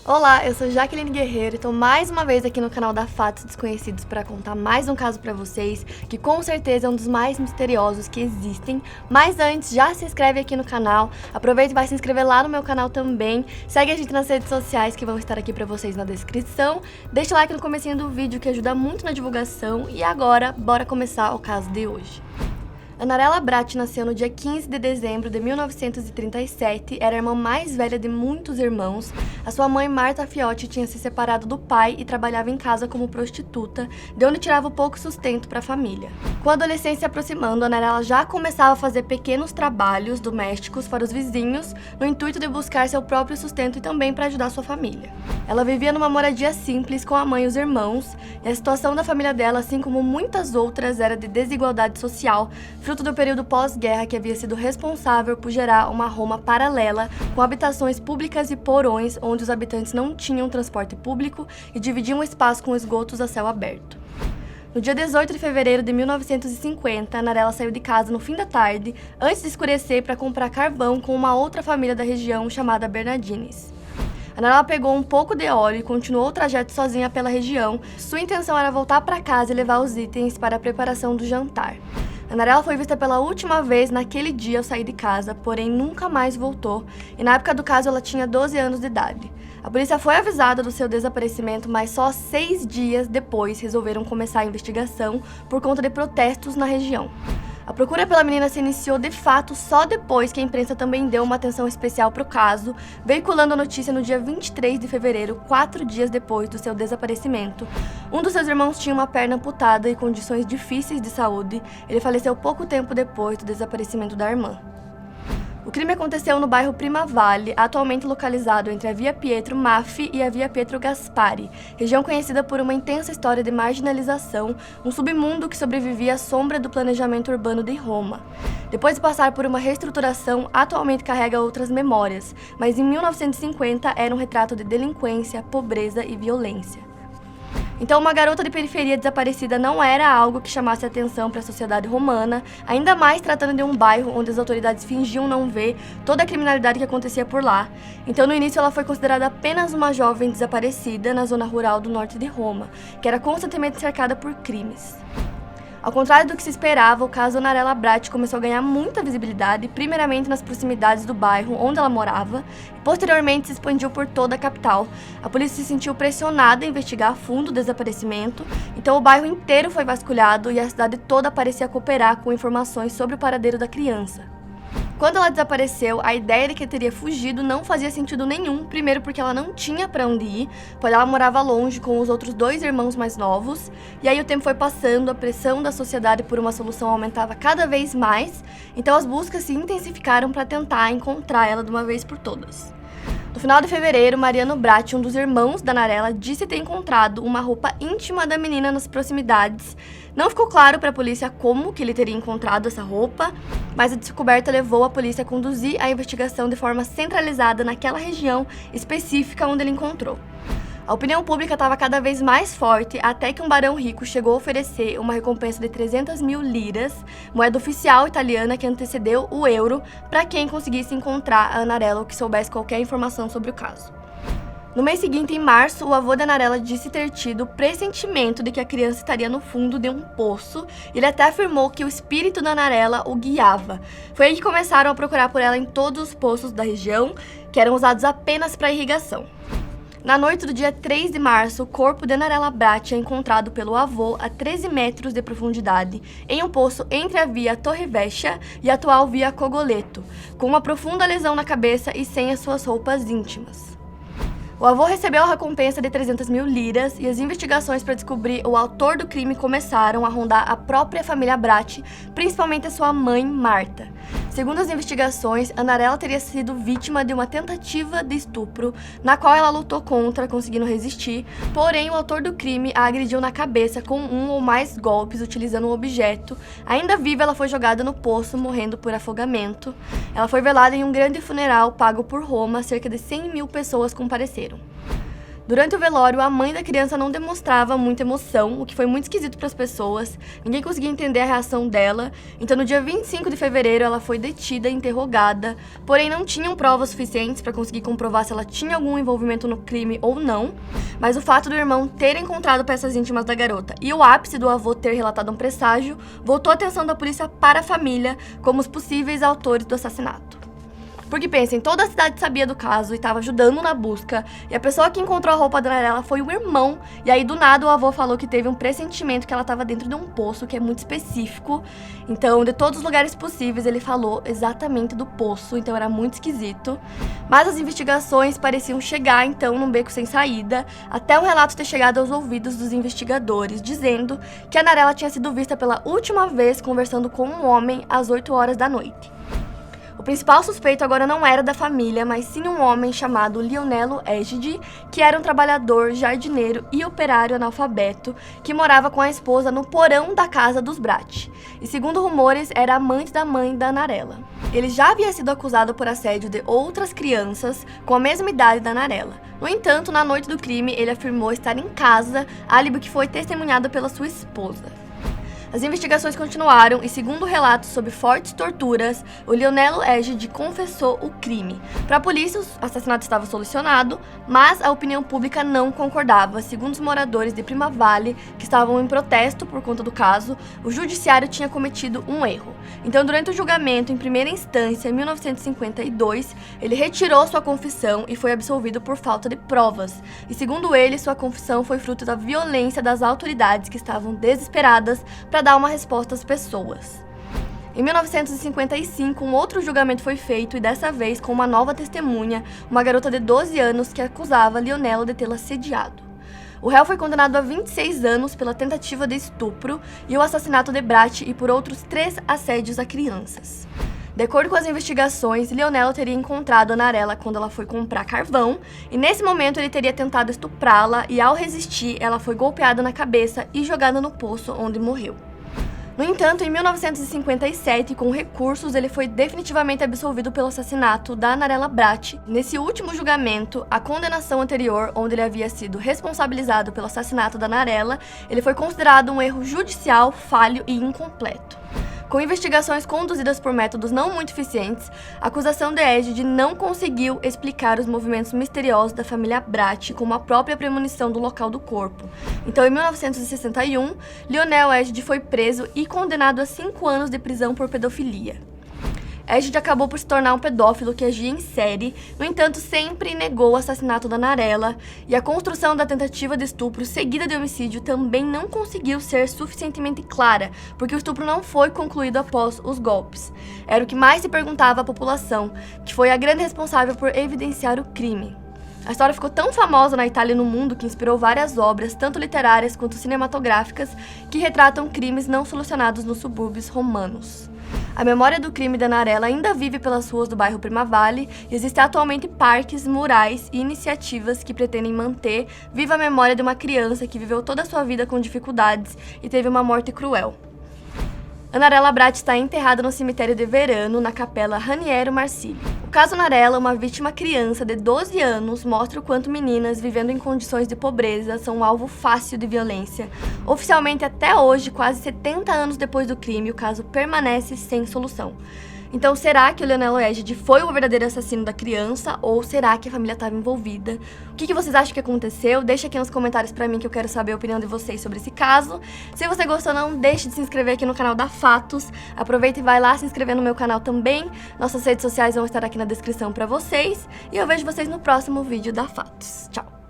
Olá, eu sou Jaqueline Guerreiro e estou mais uma vez aqui no canal da Fatos Desconhecidos para contar mais um caso para vocês, que com certeza é um dos mais misteriosos que existem. Mas antes, já se inscreve aqui no canal, aproveita e vai se inscrever lá no meu canal também, segue a gente nas redes sociais que vão estar aqui para vocês na descrição, deixa o like no comecinho do vídeo que ajuda muito na divulgação e agora, bora começar o caso de hoje. Anarela Bratti nasceu no dia 15 de dezembro de 1937, era a irmã mais velha de muitos irmãos. A sua mãe, Marta Fiotti, tinha se separado do pai e trabalhava em casa como prostituta, de onde tirava pouco sustento para a família. Com a adolescência se aproximando, Anarela já começava a fazer pequenos trabalhos domésticos para os vizinhos, no intuito de buscar seu próprio sustento e também para ajudar sua família. Ela vivia numa moradia simples com a mãe e os irmãos, e a situação da família dela, assim como muitas outras, era de desigualdade social, fruto do período pós-guerra que havia sido responsável por gerar uma Roma paralela, com habitações públicas e porões onde os habitantes não tinham transporte público e dividiam o espaço com esgotos a céu aberto. No dia 18 de fevereiro de 1950, Anarela saiu de casa no fim da tarde, antes de escurecer, para comprar carvão com uma outra família da região chamada Bernardines. Anarela pegou um pouco de óleo e continuou o trajeto sozinha pela região. Sua intenção era voltar para casa e levar os itens para a preparação do jantar. Anarela foi vista pela última vez naquele dia ao sair de casa, porém nunca mais voltou, e na época do caso ela tinha 12 anos de idade. A polícia foi avisada do seu desaparecimento, mas só 6 dias depois resolveram começar a investigação por conta de protestos na região. A procura pela menina se iniciou de fato só depois que a imprensa também deu uma atenção especial para o caso, veiculando a notícia no dia 23 de fevereiro, 4 dias depois do seu desaparecimento. Um dos seus irmãos tinha uma perna amputada e condições difíceis de saúde. Ele faleceu pouco tempo depois do desaparecimento da irmã. O crime aconteceu no bairro Primavalle, atualmente localizado entre a Via Pietro Maffi e a Via Pietro Gaspari, região conhecida por uma intensa história de marginalização, um submundo que sobrevivia à sombra do planejamento urbano de Roma. Depois de passar por uma reestruturação, atualmente carrega outras memórias, mas em 1950 era um retrato de delinquência, pobreza e violência. Então, uma garota de periferia desaparecida não era algo que chamasse atenção para a sociedade romana, ainda mais tratando de um bairro onde as autoridades fingiam não ver toda a criminalidade que acontecia por lá. Então, no início, ela foi considerada apenas uma jovem desaparecida na zona rural do norte de Roma, que era constantemente cercada por crimes. Ao contrário do que se esperava, o caso Anarela Bratti começou a ganhar muita visibilidade, primeiramente nas proximidades do bairro onde ela morava, e posteriormente se expandiu por toda a capital. A polícia se sentiu pressionada a investigar a fundo o desaparecimento, então o bairro inteiro foi vasculhado e a cidade toda parecia cooperar com informações sobre o paradeiro da criança. Quando ela desapareceu, a ideia de que teria fugido não fazia sentido nenhum, primeiro porque ela não tinha para onde ir, pois ela morava longe com os outros 2 irmãos mais novos, e aí o tempo foi passando, a pressão da sociedade por uma solução aumentava cada vez mais, então as buscas se intensificaram para tentar encontrar ela de uma vez por todas. No final de fevereiro, Mariano Bratti, um dos irmãos da Anarela, disse ter encontrado uma roupa íntima da menina nas proximidades. Não ficou claro para a polícia como que ele teria encontrado essa roupa, mas a descoberta levou a polícia a conduzir a investigação de forma centralizada naquela região específica onde ele encontrou. A opinião pública estava cada vez mais forte, até que um barão rico chegou a oferecer uma recompensa de 300 mil liras, moeda oficial italiana que antecedeu o euro, para quem conseguisse encontrar a Anarela ou que soubesse qualquer informação sobre o caso. No mês seguinte, em março, o avô da Anarela disse ter tido o pressentimento de que a criança estaria no fundo de um poço. Ele até afirmou que o espírito da Anarela o guiava. Foi aí que começaram a procurar por ela em todos os poços da região, que eram usados apenas para irrigação. Na noite do dia 3 de março, o corpo de Anarela Bratti é encontrado pelo avô a 13 metros de profundidade, em um poço entre a via Torre Vecchia e a atual via Cogoleto, com uma profunda lesão na cabeça e sem as suas roupas íntimas. O avô recebeu a recompensa de 300 mil liras e as investigações para descobrir o autor do crime começaram a rondar a própria família Bratti, principalmente a sua mãe, Marta. Segundo as investigações, Anarela teria sido vítima de uma tentativa de estupro, na qual ela lutou contra, conseguindo resistir, porém o autor do crime a agrediu na cabeça com um ou mais golpes utilizando um objeto. Ainda viva, ela foi jogada no poço, morrendo por afogamento. Ela foi velada em um grande funeral pago por Roma, cerca de 100 mil pessoas compareceram. Durante o velório, a mãe da criança não demonstrava muita emoção, o que foi muito esquisito para as pessoas. Ninguém conseguia entender a reação dela. Então, no dia 25 de fevereiro, ela foi detida e interrogada, porém não tinham provas suficientes para conseguir comprovar se ela tinha algum envolvimento no crime ou não. Mas o fato do irmão ter encontrado peças íntimas da garota e o ápice do avô ter relatado um presságio voltou a atenção da polícia para a família como os possíveis autores do assassinato. Porque pensem, toda a cidade sabia do caso e estava ajudando na busca, e a pessoa que encontrou a roupa da Narella foi o irmão, e aí do nada o avô falou que teve um pressentimento que ela estava dentro de um poço, que é muito específico. Então, de todos os lugares possíveis, ele falou exatamente do poço, então era muito esquisito. Mas as investigações pareciam chegar, então, num beco sem saída, até o relato ter chegado aos ouvidos dos investigadores, dizendo que a Narella tinha sido vista pela última vez conversando com um homem às 8 horas da noite. O principal suspeito agora não era da família, mas sim um homem chamado Lionello Egidi, que era um trabalhador, jardineiro e operário analfabeto, que morava com a esposa no porão da casa dos Bratti. E segundo rumores, era amante da mãe da Narella. Ele já havia sido acusado por assédio de outras crianças com a mesma idade da Narella. No entanto, na noite do crime, ele afirmou estar em casa, álibi que foi testemunhado pela sua esposa. As investigações continuaram e, segundo relatos sobre fortes torturas, o Lionello Egidi confessou o crime. Para a polícia, o assassinato estava solucionado, mas a opinião pública não concordava. Segundo os moradores de Prima Vale, que estavam em protesto por conta do caso, o judiciário tinha cometido um erro. Então, durante o julgamento em primeira instância, em 1952, ele retirou sua confissão e foi absolvido por falta de provas. E, segundo ele, sua confissão foi fruto da violência das autoridades que estavam desesperadas para dar uma resposta às pessoas. Em 1955, um outro julgamento foi feito e dessa vez com uma nova testemunha, uma garota de 12 anos que acusava Lionello de tê-la assediado. O réu foi condenado a 26 anos pela tentativa de estupro e o assassinato de Bratti e por outros 3 assédios a crianças. De acordo com as investigações, Lionello teria encontrado a Narella quando ela foi comprar carvão, e nesse momento ele teria tentado estuprá-la e, ao resistir, ela foi golpeada na cabeça e jogada no poço, onde morreu. No entanto, em 1957, com recursos, ele foi definitivamente absolvido pelo assassinato da Narella Bratti. Nesse último julgamento, a condenação anterior, onde ele havia sido responsabilizado pelo assassinato da Narella, ele foi considerado um erro judicial falho e incompleto. Com investigações conduzidas por métodos não muito eficientes, a acusação de Egidi não conseguiu explicar os movimentos misteriosos da família Bratti, como a própria premonição do local do corpo. Então, em 1961, Lionello Egidi foi preso e condenado a 5 anos de prisão por pedofilia. Egidi acabou por se tornar um pedófilo que agia em série, no entanto, sempre negou o assassinato da Narella, e a construção da tentativa de estupro seguida de homicídio também não conseguiu ser suficientemente clara, porque o estupro não foi concluído após os golpes. Era o que mais se perguntava à população, que foi a grande responsável por evidenciar o crime. A história ficou tão famosa na Itália e no mundo que inspirou várias obras, tanto literárias quanto cinematográficas, que retratam crimes não solucionados nos subúrbios romanos. A memória do crime da Narella ainda vive pelas ruas do bairro Prima Vale e existem atualmente parques, murais e iniciativas que pretendem manter viva a memória de uma criança que viveu toda a sua vida com dificuldades e teve uma morte cruel. A Narella Bratti está enterrada no cemitério de Verano, na capela Raniero Marsilio. O caso Narella, uma vítima criança de 12 anos, mostra o quanto meninas vivendo em condições de pobreza são um alvo fácil de violência. Oficialmente, até hoje, quase 70 anos depois do crime, o caso permanece sem solução. Então, será que o Lionello Egidi foi o verdadeiro assassino da criança ou será que a família estava envolvida? O que vocês acham que aconteceu? Deixa aqui nos comentários pra mim que eu quero saber a opinião de vocês sobre esse caso. Se você gostou, não deixe de se inscrever aqui no canal da Fatos. Aproveita e vai lá se inscrever no meu canal também. Nossas redes sociais vão estar aqui na descrição pra vocês. E eu vejo vocês no próximo vídeo da Fatos. Tchau!